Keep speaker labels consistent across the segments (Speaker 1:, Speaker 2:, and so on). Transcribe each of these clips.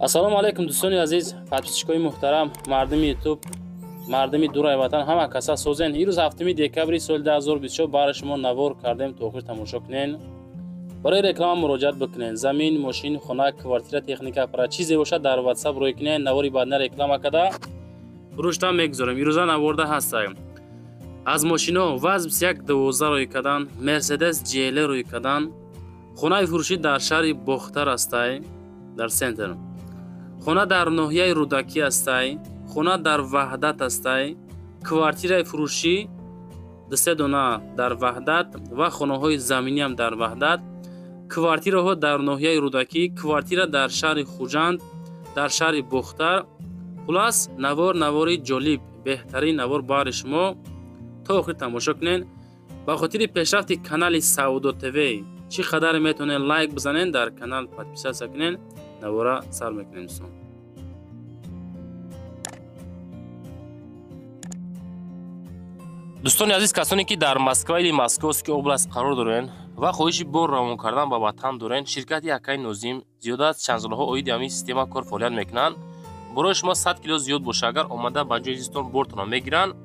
Speaker 1: ассалому алайкум дӯстони азиз, подписчикои муҳтарам, мардуми ютуб, мардуми дурай ватан, ҳама каса созен. Ирӯз 7 декабри соли 2024 барои шумо навор кардем, то охир тамошо кунен. барои реклама муроҷиат бикунен. Замин, мошин, хона, квартира, техника, пара чизе бошад дар WhatsApp рӯй кунен. навори бадна реклама када фурӯшта мегузорем. ирӯза наворда ҳастаем. аз мошино ВАЗ 2112 рӯй кадан, Mercedes GLE рӯй кадан. хонаи фурӯшӣ дар шаҳри Бохтар астай, дар центр. хона дар ноҳияи Рӯдакӣ астай, хона дар Ваҳдат астай, квартираи фурӯшӣ 2 дона дар Ваҳдат ва хонаҳои заминиам дар Ваҳдат, квартираҳо дар ноҳияи Рӯдакӣ, квартира дар шаҳри Хуҷанд, дар шаҳри Бохтар. хулас навори ҷолиб, беҳтарин навор барои шумо. то охир тамошо кунен. ба хотири пешрафти канали Саудо ТВ чӣ қадар метавонен лайк бизанен, дар канал подписатсия кунен. навора сар мекунем дӯстон. дӯстони азиз, касоне ки дар Москва или Московский област қарор дорен ва хоҳиши бор равон кардан ба ватан дорен, ширкати Акай Нозим зиёда аз чанд солҳо оиди ҳамин система кор фаъолият мекунанд. барои шумо 100 кило зиёд боша, агар омада ба ҷои зистон бортонро мегиранд,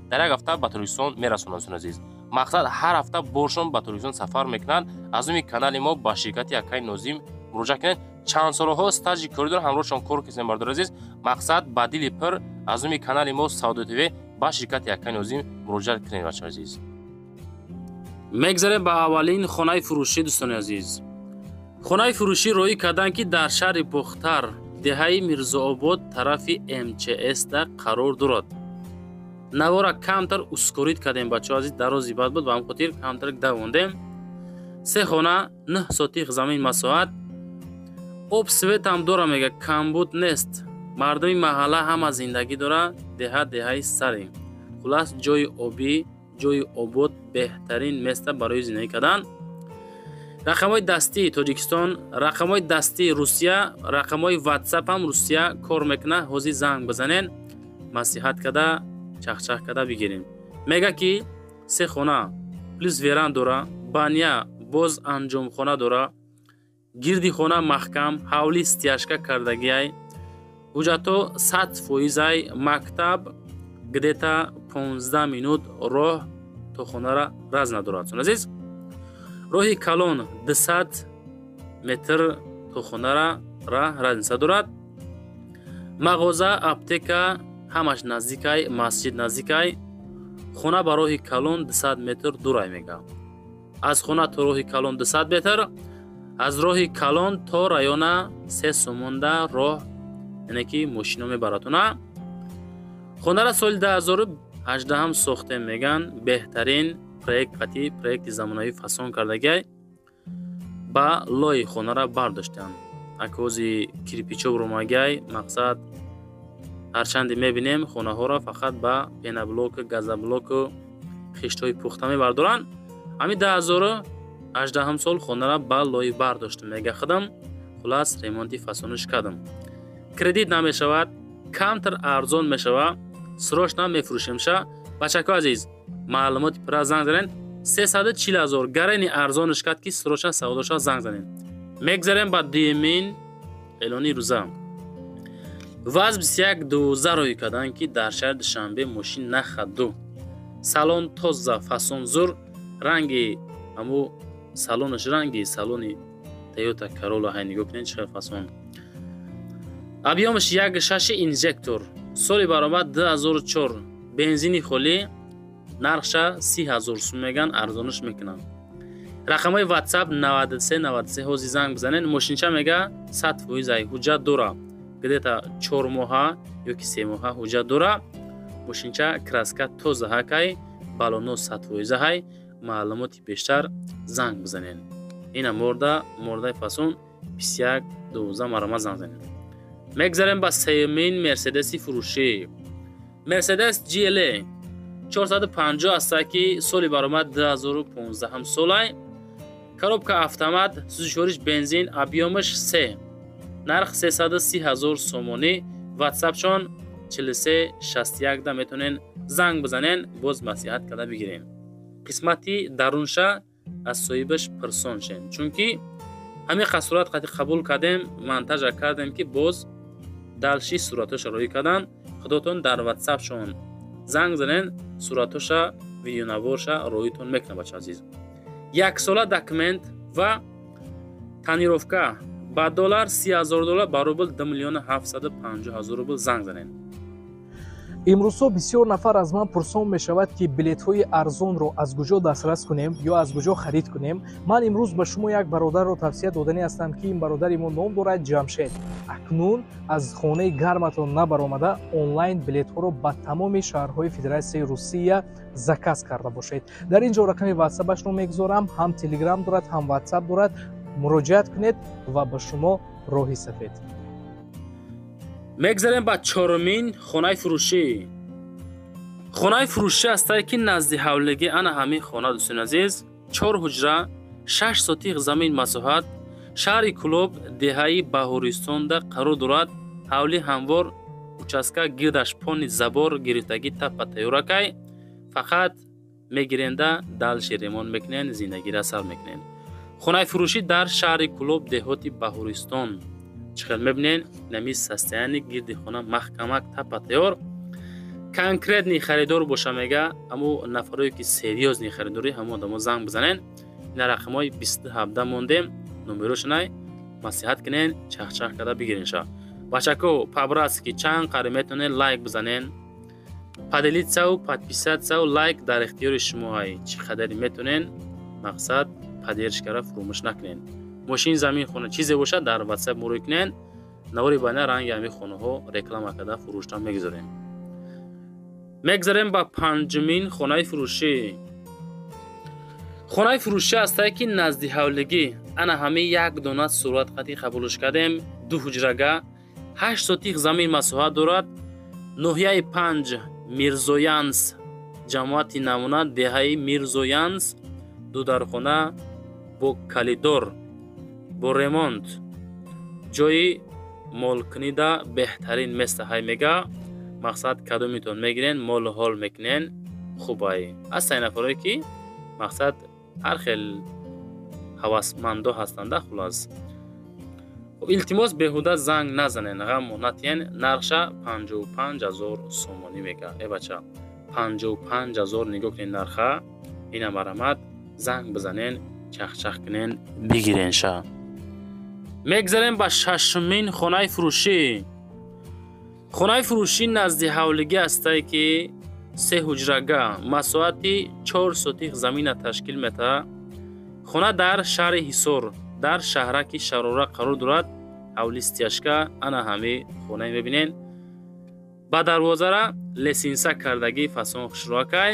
Speaker 1: дар як ҳафта ба Торкистон мерасонанд. дӯстони азиз, мақсад ҳар ҳафта боршон ба Торкистон сафар мекунанд. аз umi канали мо ба ширкати Акай Нозим муроҷиат кунед. чанд солҳо стажи корӣ доранд, ҳамроҳшон кор кардем бардор азиз. мақсад ба дили пир аз umi канали мо Саудо ТВ ба ширкати Акай Нозим муроҷиат кунед бачаҳои азиз. мегзарем ба аввалин хонаи фурӯшӣ. дӯстони азиз, хонаи фурӯшӣ роҳӣ карданд ки дар шаҳри Бохтар, деҳаи Мирзообод, тарафи МЧС да қарор дорад. навора камтар ускорид кардем бачаҳои азиз, дарози бад буд, ба ҳамин хотир камтар давондем. 3 хона, 9 сотих замин масоҳат, об светам дора, мега камбуд нест. мардуми маҳалла ҳама зиндагӣ дора, деҳаи сари. хулас ҷои обӣ, ҷои обод, беҳтарин места барои зиндагӣ кардан. рақамҳои дастии Тоҷикистон, рақамҳои дастии Русия, рақамҳои WhatsApp ҳам Русия кор мекунад. ҳозир занг бизанен, маслиҳат када, чахчах када бигирем. мега ки 3 хона плюс веран дора, баня боз анҷомхона дора, гирди хона маҳкам, ҳавли стяжка кардагиай, ҳуҷҷато 100%, мактаб где-то 15 минут роҳ то хонара разна дорад. азиз, роҳи калон 200 метр то хонара разница дорад. мағоза, аптека ҳамаш наздикай, масҷид наздикай. хона ба роҳи калон 200 метр дурай мега. аз хона то роҳи калон 200 метр, аз роҳи калон то района 3 сомонда роҳ, яъне ки мошино мебаратона. хонара соли 2018 сохтем меган. беҳтарин проект, қатъи проекти замонавӣ фасон кардагиай. ба лои хонара бардоштанд. акози кирпичо ромагиай. мақсад ҳарчанде мебинем хонаҳоро фақат ба пеноблоку, газоблоку, хиштҳои пухта мебардоранд. ҳамин 2018 сол хонара ба лои бардоштам мега худам. хулас ремонти фасониш кардам. кредит намешавад, камтар арзон мешава, срочно мефурӯшемша. бачаҳои азиз, маълумоти пира занг занен. 340 000 гарани арзониш кад ки срочно савдоша занг занен. мегзарем ба дуюмин эълони рӯза. ВАЗ 2112 рӯй карданд ки дар шаҳри Душанбе мошин нахаду. салон тоза, фасон зур, ранги ҳамо салонаш ранги салони Toyota Corolla. ҳай нигоҳ кунед чӣ фасон. объёмаш 1.6 инжектор. соли баромад 2004. бензини холӣ. нархша 30,000 сум меган, арзониш мекунанд. рақамҳои WhatsApp 93 ҳозир занг бизанен. мошинча мега 100%, ҳуҷҷат дора. где-то 4 моҳа ёки 3 моҳа ҳуҷҷат дора. мошинча краска тоза ҳакай, балоно 100%. ҳай маълумоти бештар занг бизанен. ина мордаи фасон 2112 марама занг занен. мегзарем ба сеюмин мерседеси фурӯшӣ. Mercedes GLE 450 астаа ки соли баромад 2015 солай. коробка автомат, сӯзишвориш бензин, объёмаш 3. нарх 330,000 сомонӣ. WhatsApp-шон 43 61 да метавонен занг бизанен, боз маслиҳат када бигирем. қисмати дарунша аз соҳибаш пирсон шен, чунки ҳамин қасурат қати қабул кардем, монтажа кардем ки боз далши суратоша рӯй кардан. худотон дар ватсапшон занг занен, суратоша видеонаворша рӯитон мекунад. бача азиз, 1 сола документ ва танировка ба доллар $30,000 ба рубл 2,750,000 рубл занг занен.
Speaker 2: имрӯзҳо бисёр нафар аз ман пурсон мешавад ки билетҳои арзонро аз куҷо дастрас кунем ё аз куҷо харид кунем. Ман имрӯз ба шумо як бародарро тавсия додани ҳастам ки ин бародари мо ном дорад Ҷамшед. акнун аз хонаи гарматон набаромада онлайн билетҳоро ба тамоми шаҳрҳои Федератсияи Русия заказ карда бошед. дар ин ҷо рақами ватсапашро мегузорам, ҳам телеграм дорад, ҳам ватсап дорад. муроҷиат кунед ва ба шумо роҳи сафед.
Speaker 1: мегзарем ба чорумин хонаи фурӯшӣ. хонаи фурӯшӣ астае ки назди ҳавлигӣ ана ҳамин хона дӯстони азиз, 4 ҳуҷра, 6 сотиқ замин масоҳат, шаҳри Кӯлоб, деҳаи Баҳористонда қарор дорад. ҳавли ҳамвор, участка гирдаш пони забор гирифтагӣ тапа тайёракай. фақат мегиренда далши ремонт мекунен, зиндагиро сар мекунен. хонаи фурӯшӣ дар шаҳри Кӯлоб, деҳоти Баҳористон. чихел мебинен, нами состояние гирди хона маҳкамак тапа тайёр. конкретни харидор боша мега, аммо нафарое ки серьёзни харидорӣ ҳамон одамо занг бизанен. ина рақамҳои 27 мондем, номерошонай маслиҳат кунен, чахчах карда бигирен ша. бачако по-братски чанд қари метонен лайк бизанен. поделитсау, подписатсау, лайк дар ихтиёри шумоай. чӣ қадари метонен, мақсад поддержкаро фуромӯш накунен. мошин, замин, хона чизе бошад дар ватсап мурӯй кунен. навори байна ранги ҳамин хонаҳо реклама карда фурӯшта мегузорем. мегзарем ба панҷумин хонаи фурӯшӣ. хонаи фурӯшӣ астае ки назди ҳавлигӣ ана ҳамин як дона сурат хати қабулш кардем. 2 ҳуҷрага, 8 сотиқ замин масоҳат дорад. ноҳияи 5 Мирзоянс, ҷамоати намуна деҳаи Мирзоянс, дудархона бо калидор, бо ремонт, ҷои молкунида беҳтарин места ҳай мега. мақсад кадомитон мегирен, молу ҳол мекунен. хубай аст ай нафарое ки мақсад ҳар хел ҳавасмандо ҳастанда. хулас илтимос беҳуда занг назанен, ғаммо натиен. нарша 55,000 сомонӣ мега. бача 55,000 нигоҳ кунен нарха. ина марамат занг бизанен, чахчах кунен, бигирен ша. мегзарем ба шашумин хонаи фурӯшӣ. хонаи фурӯшӣ назди ҳавлигӣ астае ки 3 ҳуҷрага, масоҳати 4 сотиқ замина ташкил метавад. хона дар шаҳри Ҳисор, дар шаҳраки Шарора қарор дорад. ҳавли стяжка ана ҳами хона мебинен. ба дарвозара лесинса кардагӣ фасон хушроакай.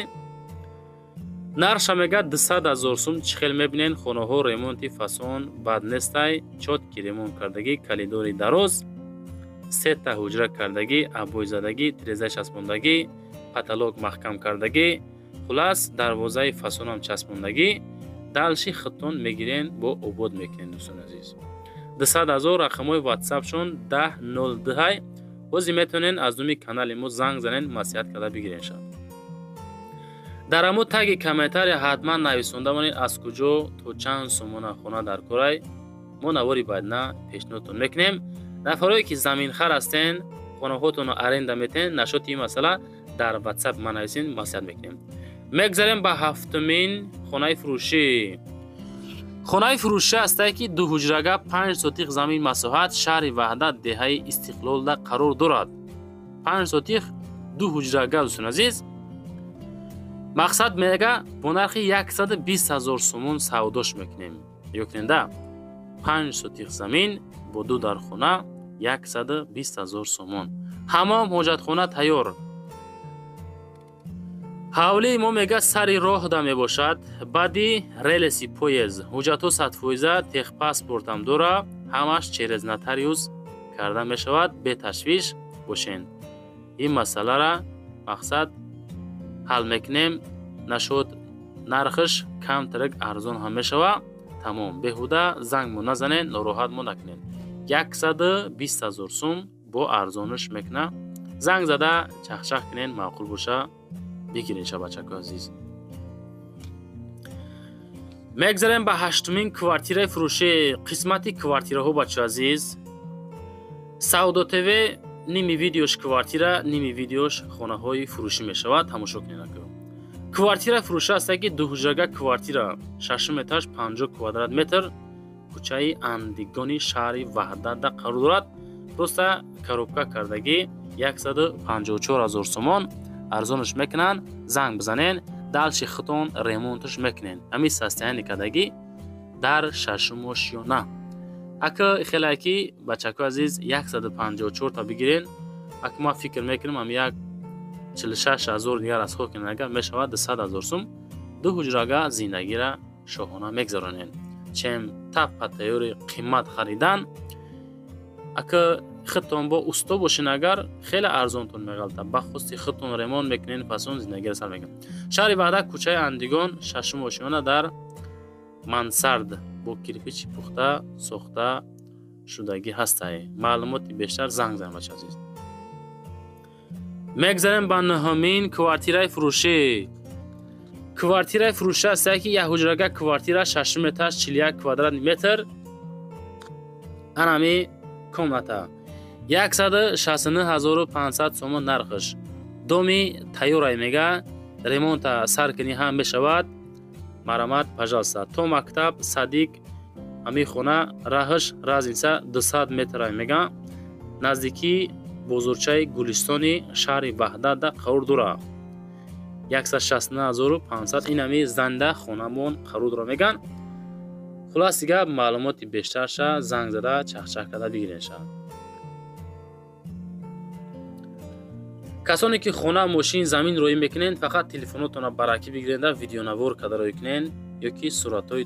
Speaker 1: нарша мега 200,000 сум. чихел мебинен, хонаҳо ремонти фасон бад нестай. чотки ремонт кардагӣ, калидори дароз, 3 та ҳуҷра кардагӣ, абойзадагӣ, тирезаи часпондагӣ, паталок маҳкам кардагӣ, хулас дарвозаи фасонам часпондагӣ. далши хитон мегирен, бо обод мекунен. дӯстони азиз, 200,000 рақамҳои ватсапшон 1002. бози метонен аз думи канали мо занг занен, маслиҳат карда бигирен ша. дар аммо таги комментария ҳатман нависонда монед аз куҷо то чанд сомона хона дар корай. мо навори баъдна пешниҳодтон мекунем. нафарое ки заминхар ҳастен, хонаҳотонро аренда метавонед, нашоти ин масъала дар ватсап ма нависен, маслиҳат мекунем. мегзарем ба ҳафтумин хонаи фурӯшӣ. хонаи фурӯшӣ астае ки 2 ҳуҷрага, 5 сотиқ замин масоҳат, шаҳри Ваҳдат, деҳаи Истиқлолда қарор дорад. 5 сотиқ 2 ҳуҷрага дӯстони азиз. мақсад мега бо нархи 120,000 сомон савдош мекунем. ёкуненда 5 сотиқ замин бо 2 дархона 120,000 сомон. ҳамом ҳоҷатхона тайёр. ҳавлии мо мега сари роҳ да мебошад. баъди релеси поезд. ҳуҷҷатҳо 100%, техпаспортам дора. ҳамаш через нотариус карда мешавад. беташвиш бошен. ин масъалара мақсад ҳал мекунем. нашуд нархш камтарак арзон ҳам мешава. тамом беҳуда зангмо назанен, нороҳатмо накунен. 120,000 сум бо арзониш мекуна. занг зада чахчах кунен, маъқул боша бигирен ша бачако азиз. мегзарем ба ҳаштумин квартираи фурӯши қисмати квартираҳо бачаҳо азиз. Саудо ТВ ними видеош квартира, ними видеош хонаҳои фурӯшӣ мешавад. Тамошо кунед. Квартира фурӯша аст ки дуҳуҷрага квартира 6 этаж 50 квадрат метр кӯчаи Андигони шаҳри Ваҳдатда қарор дорад. Просто коробка кардаги 154 000 сомон арзонаш мекунанд. Занг бизанен, далши хитон ремонташ мекунен. Ами состояние кардаги дар шашумо шиёна. Ака хелаки бачако азиз 154 та бигирен. Ака ма фикр мекунем ам як 46 000 дигар расхо кунага мешавад 200 000 сум. Дуҳуҷрага зиндагира шоҳона мегзаронен. Чем тапа тайёри қимат харидан. Ака хитон бо усто бошин агар хеле арзонтон меғалта. Ба хусти хитон ремонт мекунен пасон зиндагира сар мекунен. Шаҳри Ваҳдат кӯчаи Андигон шашум ошиёна дар мансард бо кирпичи пухта сохта шудагӣ ҳастай. Маълумоти бештар занг занед бача азиз. мегзарем ба нӯҳумин квартираи фурӯшӣ. Квартираи фурӯшӣ аст ки яҳуҷрага квартира 6 этаж 41 квадрат метр. анами комната 169 500 сомон нархш. доми тайёрай мега ремонта саркини ҳам мешавад. марамат пожалуйста. То мактаб садик ами хона раҳш разница 200 метр мега. наздики бозорчаи Гулистони шаҳри Ваҳдатда қарор дорад. 169 500 инами занда хонамон қарор дорад меган. хулоси гап маълумоти бештарша занг зада чахчах карда бигиренша. касоне ки хона мошин замин роӣ мекунен фақат телефонотона баракӣ бигиренда видеонавор карда роӣ кунен ёки суратҳои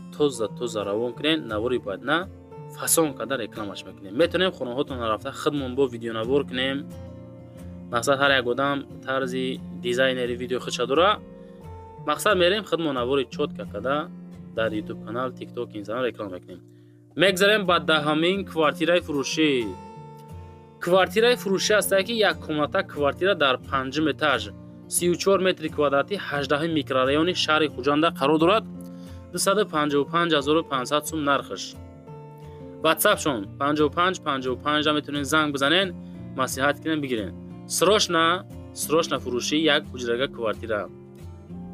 Speaker 1: тоза равон кунен. навори бояд на фасон карда рекламаш мекунем. метавонем хонаҳотона рафта худмон бо видеонавор кунем. мақсад ҳар як одам тарзи дизайнери видео худша дора. мақсад мерем худмон навори чотка карда дар YouTube канал, TikTok, Instagram реклама мекунем. мегзарем ба даҳамин квартираи фурӯшӣ. квартираи фурӯшӣ аст ки як комната квартира дар 5 этаж 34 метри квадрати 18 микрорайони шаҳри Хуҷанда қарор дорад. 255 500 сум нархш. WhatsApp-шон 55 55 да метавонен занг бизанен, маслиҳат кунен бигирен. срочна фурӯшӣ як ҳуҷрага квартира.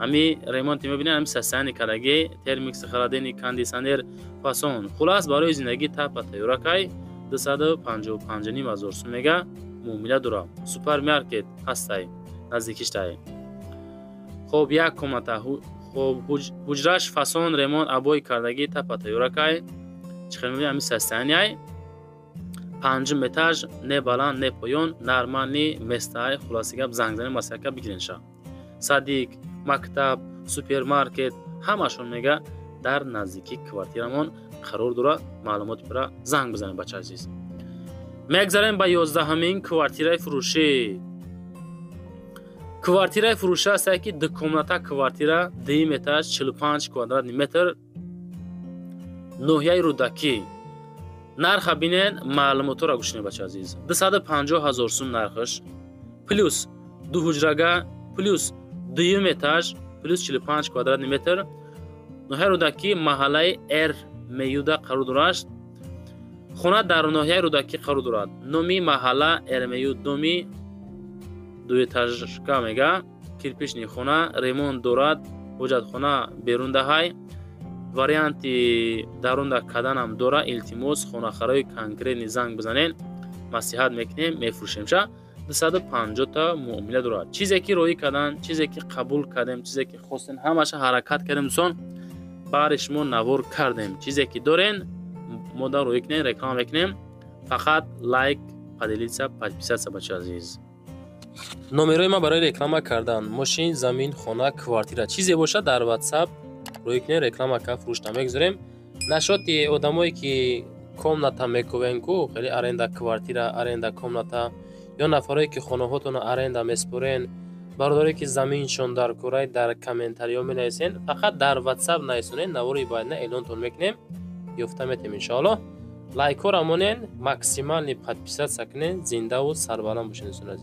Speaker 1: ами ремонти мебинен, ами состояние кардаги термикс харадени кондисионер фасон. хулас барои зиндагӣ тапа тайёракай 255 000 сум мега муомила дора. супермаркет ҳастай наздикиштай. хоб як комната хоб ҳуҷраш фасон ремонт абои кардаги тапа тайёракай. чихел мебинем ами состояние 5 этаж не баланд не поён нормальни местай. хулоси гап занг занед маслиҳат бигиренша. садик мактаб супермаркет ҳамашон мега дар наздики квартирамон қарор дорад. маълумоти пара занг бизанед бача азиз. мегзарем ба 11-ҳамин квартираи фурӯшӣ. квартираи фурӯшӣ аст ки ду комната квартира 2 этаж 45 квадрат метр ноҳияи рӯдакӣ. нарха бинен маълумотро гӯш бача азиз. 250 000 сум нархш плюс дуҳуҷрага плюс 2 этаж плюс 45 квадрат метр ноҳияи рӯдакӣ маҳаллаи эр меюда қарор дорад. хона дар ноҳияи рӯдакӣ қарор дорад. номи маҳалла эрмею доми 2 этажка мега. кирпични хона ремонт дорад. ҳоҷатхона берундаҳай варианти дарунда каданам дора. илтимос хонахарои конкретни занг бизанен маслиҳат мекунем мефурӯшемша. 250 та муомила дорад. чизе ки роӣ кардан, чизе ки қабул кардем, чизе ки хостем ҳамаша ҳаракат кардем досон бари шумо навор кардем. чизе ки дорен мода роӣ кунем реклама мекунем. фақат лайк поделиться подписаться бача азиз. номерои ма барои реклама кардан мошин замин хона квартира чизе бошад дар WhatsApp роӣ кунем реклама ка фурӯшта мегузорем. нашоти одамое ки комната мекувен ку хеле аренда квартира аренда комната ё нафаре ки хонаҳотона аренда меспорен бародаре ки заминшон дар кӯрай дар комментариё менависен фақат дар WhatsApp нависонен навори байна эълонтон мекунем ёфта метем иншоалло. лайкҳо рамонен максимални подписатсия кунен зиндаву сарбаланд бошед.